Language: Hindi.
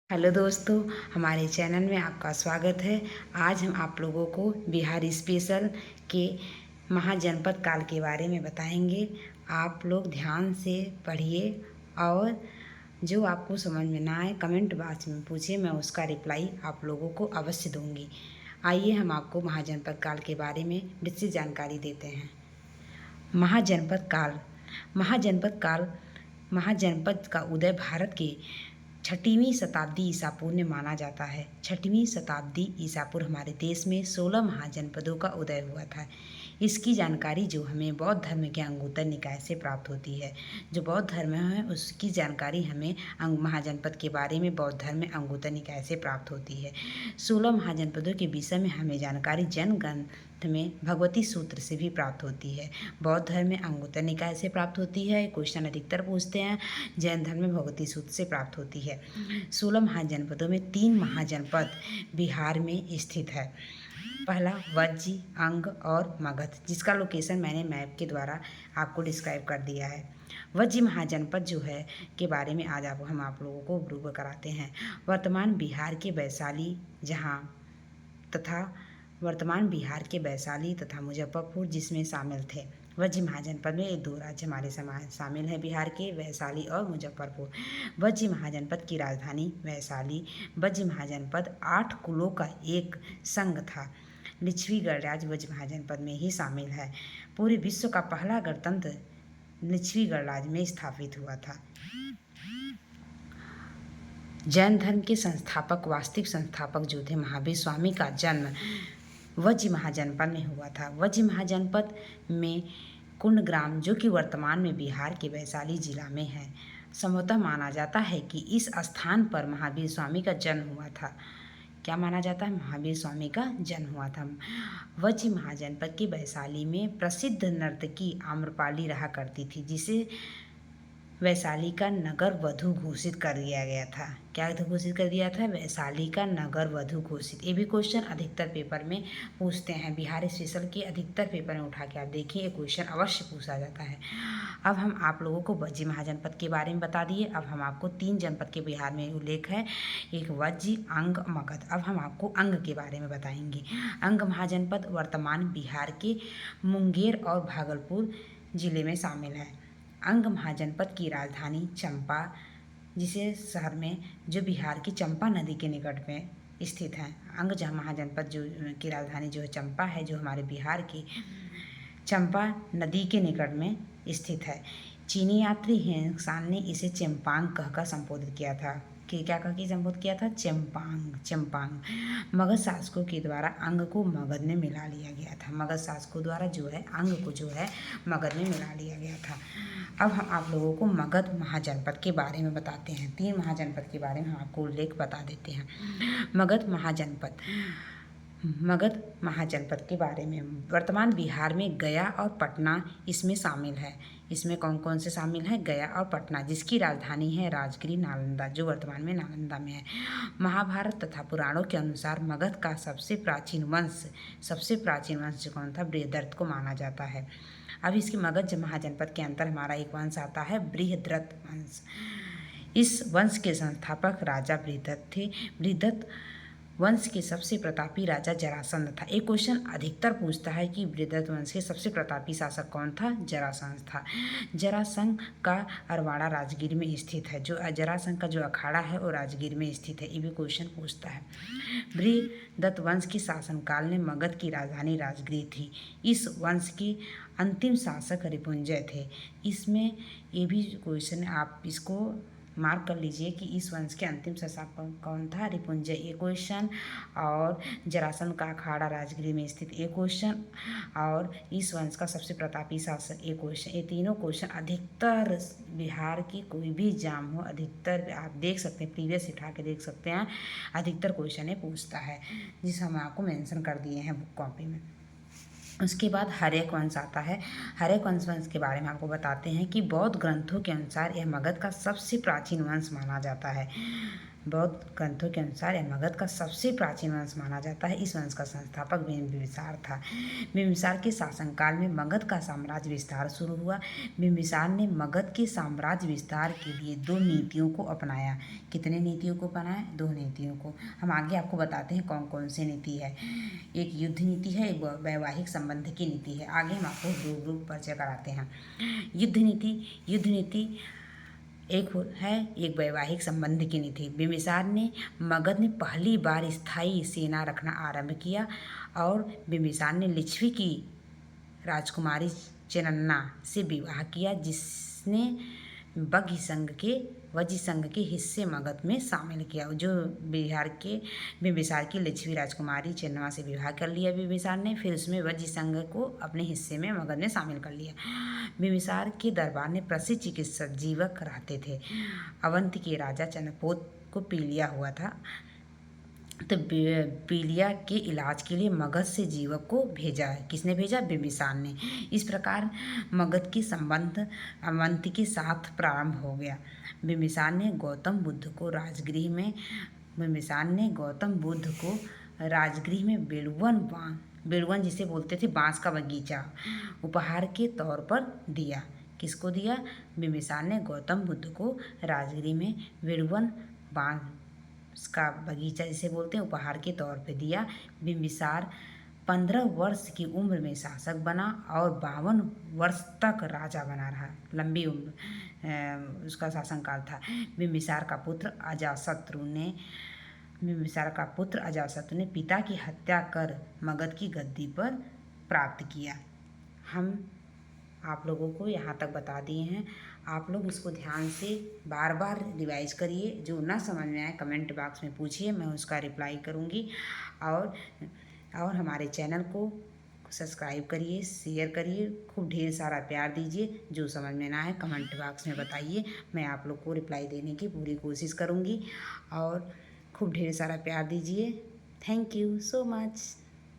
हेलो दोस्तों, हमारे चैनल में आपका स्वागत है। आज हम आप लोगों को बिहार स्पेशल के महाजनपद काल के बारे में बताएंगे। आप लोग ध्यान से पढ़िए और जो आपको समझ में ना आए कमेंट बॉक्स में पूछिए, मैं उसका रिप्लाई आप लोगों को अवश्य दूंगी। आइए हम आपको महाजनपद काल के बारे में विस्तृत जानकारी देते हैं। महाजनपद काल महाजनपद का उदय भारत के 6वीं शताब्दी ईसा पूर्व में माना जाता है। 6वीं शताब्दी ईसा पूर्व हमारे देश में 16 महाजनपदों का उदय हुआ था। इसकी जानकारी जो हमें बौद्ध धर्म के अंगुत्तर निकाय से प्राप्त होती है। जो बौद्ध धर्म है उसकी जानकारी हमें महाजनपद के बारे में बौद्ध धर्म में अंगुत्तर निकाय से प्राप्त होती है। 16 महाजनपदों के विषय में हमें जानकारी जैन ग्रंथ में भगवती सूत्र से भी प्राप्त होती है। बौद्ध धर्म में अंगुत्तर निकाय से प्राप्त होती है। क्वेश्चन अधिकतर पूछते हैं। जैन धर्म में भगवती सूत्र से प्राप्त होती है। 16 महाजनपदों में 3 महाजनपद बिहार में स्थित है। पहला वज्जी, अंग और मगध, जिसका लोकेशन मैंने मैप के द्वारा आपको डिस्क्राइब कर दिया है। वज्जी महाजनपद जो है के बारे में आज हम आप लोगों को रूबरू कराते हैं। वर्तमान बिहार के वैशाली तथा मुजफ्फरपुर जिसमें शामिल थे। वज्जी महाजनपद में 2 राज्य हमारे शामिल हैं, बिहार के वैशाली और मुजफ्फरपुर। वज्जी महाजनपद की राजधानी वैशाली। वज्जी महाजनपद 8 कुलों का एक संघ था। लिच्छवी गणराज्य वज्जी महाजनपद में ही शामिल है। पूरे विश्व का पहला गणतंत्र लिच्छवी गणराज्य में स्थापित हुआ था। जैन धर्म के वास्तविक संस्थापक जो थे महावीर स्वामी का जन्म वज्जी महाजनपद में हुआ था। वज्जी महाजनपद में कुंडग्राम जो कि वर्तमान में बिहार के वैशाली जिला में है। संभवतः माना जाता है कि इस स्थान पर महावीर स्वामी का जन्म हुआ था। क्या माना जाता है? महावीर स्वामी का जन्म हुआ था। वज्जी महाजनपद के वैशाली में प्रसिद्ध नर्तकी आम्रपाली रहा करती थी, जिसे वैशाली का नगर वधु घोषित कर दिया गया था। क्या घोषित कर दिया था? वैशाली का नगर वधु घोषित। ये भी क्वेश्चन अधिकतर पेपर में पूछते हैं। बिहार स्पेशल के अधिकतर पेपर में उठा के आप देखिए, ये क्वेश्चन अवश्य पूछा जाता है। अब हम आप लोगों को वज्जी महाजनपद के बारे में बता दिए। अब हम आपको 3 जनपद के बिहार में उल्लेख है, एक वज्जी, अंग, मगध। अब हम आपको अंग के बारे में बताएंगे। अंग महाजनपद वर्तमान बिहार के मुंगेर और भागलपुर जिले में शामिल है। अंग महाजनपद की राजधानी चंपा जिसे शहर में जो बिहार की चंपा नदी के निकट में स्थित है। अंग महाजनपद जो की राजधानी जो है चंपा है, जो हमारे बिहार की चंपा नदी के निकट में स्थित है। चीनी यात्री हिंगसान ने इसे चेम्पांग कहकर संबोधित किया था। कि क्या कह के संबोधित किया था? चेम्पांग। मगध शासकों के द्वारा अंग को मगध में मिला लिया गया था। मगध शासकों द्वारा जो है अंग को जो है मगध में मिला लिया गया था। अब हम आप लोगों को मगध महाजनपद के बारे में बताते हैं। 3 महाजनपद के बारे में हम आपको उल्लेख बता देते हैं। मगध महाजनपद के बारे में वर्तमान बिहार में गया और पटना इसमें शामिल है। इसमें कौन कौन से शामिल हैं? गया और पटना, जिसकी राजधानी है राजगिरी नालंदा, जो वर्तमान में नालंदा में है। महाभारत तथा पुराणों के अनुसार मगध का सबसे प्राचीन वंश कौन था? बृहद्रथ को माना जाता है। अब इसकी मगध महाजनपद के अंतर हमारा एक वंश आता है, बृहद्रथ वंश। इस वंश के संस्थापक राजा बृहद्रथ थे। बृहद्रथ वंश के सबसे प्रतापी राजा जरासंध था। एक क्वेश्चन अधिकतर पूछता है कि बृहद्रथ वंश के सबसे प्रतापी शासक कौन था? जरासंध था। जरासंध का अरवाड़ा राजगीर में स्थित है। जो जरासंध का जो अखाड़ा है वो राजगीर में स्थित है। ये भी क्वेश्चन पूछता है। बृहद्रथ वंश के शासनकाल में मगध की राजधानी राजगीर थी। इस वंश के अंतिम शासक रिपुंजय थे। इसमें ये भी क्वेश्चन आप इसको मार्क कर लीजिए कि इस वंश के अंतिम शासक कौन था? रिपुंजय, ये क्वेश्चन। और जरासंध का अखाड़ा राजगीर में स्थित, एक क्वेश्चन। और इस वंश का सबसे प्रतापी शासक, एक क्वेश्चन। ये तीनों क्वेश्चन अधिकतर बिहार की कोई भी एग्जाम हो, अधिकतर आप देख सकते हैं, प्रीवियस उठा के देख सकते हैं, अधिकतर क्वेश्चन ये पूछता है, जिसे हम आपको मेंशन कर दिए हैं बुक कॉपी में। उसके बाद हर्यक वंश आता है। हर्यक वंश के बारे में आपको बताते हैं कि बौद्ध ग्रंथों के अनुसार यह मगध का सबसे प्राचीन वंश माना जाता है। बौद्ध ग्रंथों के अनुसार यह मगध का सबसे प्राचीन वंश माना जाता है। इस वंश का संस्थापक बिंबिसार था। बिंबिसार के शासनकाल में मगध का साम्राज्य विस्तार शुरू हुआ। बिंबिसार ने मगध के साम्राज्य विस्तार के लिए 2 नीतियों को अपनाया। कितने नीतियों को अपनाया? 2 नीतियों को। हम आगे आपको बताते हैं कौन कौन सी नीति है। एक युद्ध नीति है, एक वैवाहिक संबंध की नीति है। आगे हम आपको ग्रुप परिचय कराते हैं। युद्ध नीति एक वैवाहिक संबंध की नीति। बिंबिसार ने मगध में पहली बार स्थायी सेना रखना आरंभ किया और बिंबिसार ने लिच्छवी की राजकुमारी चेन्नन्ना से विवाह किया, जिसने वज्जी संघ के हिस्से मगध में शामिल किया। जो बिंबिसार की लिच्छवी राजकुमारी चेन्नन्ना से विवाह कर लिया बिंबिसार ने, फिर उसमें वज्जी संघ को अपने हिस्से में मगध में शामिल कर लिया। बिंबिसार के दरबार में प्रसिद्ध चिकित्सक जीवक रहते थे। अवंती के राजा चंद्रपोत को पीलिया हुआ था, तो पीलिया के इलाज के लिए मगध से जीवक को भेजा। किसने भेजा? बिंबिसार ने। इस प्रकार मगध के संबंध अवंती के साथ प्रारंभ हो गया। बिंबिसार ने गौतम बुद्ध को राजगृह में बेड़ुवन जिसे बोलते थे बांस का बगीचा उपहार के तौर पर दिया। किसको दिया? बिंबिसार ने गौतम बुद्ध को राजगृह में बेड़ुवन बांस का बगीचा जिसे बोलते हैं उपहार के तौर पे दिया। बिंबिसार 15 वर्ष की उम्र में शासक बना और 52 वर्ष तक राजा बना रहा। लंबी उम्र उसका शासनकाल था। बिंबिसार का पुत्र अजातशत्रु ने पिता की हत्या कर मगध की गद्दी पर प्राप्त किया। हम आप लोगों को यहाँ तक बता दिए हैं। आप लोग इसको ध्यान से बार बार रिवाइज करिए। जो ना समझ में आए कमेंट बॉक्स में पूछिए, मैं उसका रिप्लाई करूँगी। और हमारे चैनल को सब्सक्राइब करिए, शेयर करिए, खूब ढेर सारा प्यार दीजिए। जो समझ में ना आए कमेंट बॉक्स में बताइए, मैं आप लोग को रिप्लाई देने की पूरी कोशिश करूँगी। और खूब ढेर सारा प्यार दीजिए। Thank you so much.